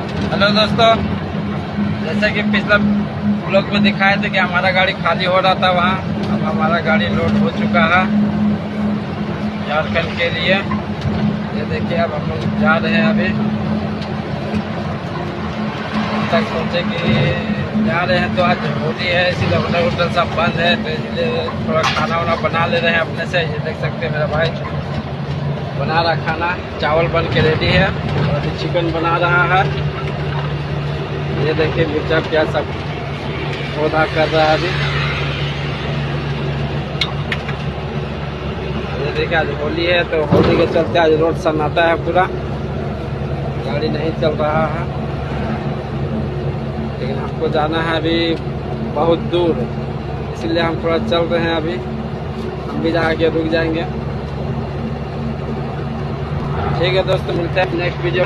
Hello दोस्तों, जैसे कि पिछला ब्लॉग में दिखाए थे कि हमारा गाड़ी खाली हो रहा था वहाँ, अब हमारा गाड़ी लोड हो चुका है झारखंड के लिए। ये देखिए, अब हम लोग जा रहे हैं। अभी तक सोचे कि जा रहे हैं तो आज होली है, इसीलिए होटल वोटल सब बंद है, तो इसलिए थोड़ा खाना वाना बना ले रहे हैं अपने से। ये देख सकते हैं मेरा भाई बना रहा खाना, चावल बन के रेडी है और अभी चिकन बना रहा है। ये देखिए मिर्चा प्याज सब पौधा कर रहा है अभी। ये देखिए आज होली है, तो होली के चलते आज रोड सन्नाटा है, पूरा गाड़ी नहीं चल रहा है। लेकिन हमको जाना है अभी बहुत दूर, इसलिए हम थोड़ा चल रहे हैं। अभी हम भी जाके रुक जाएंगे। ठीक है दोस्तों, मिलते हैं नेक्स्ट वीडियो।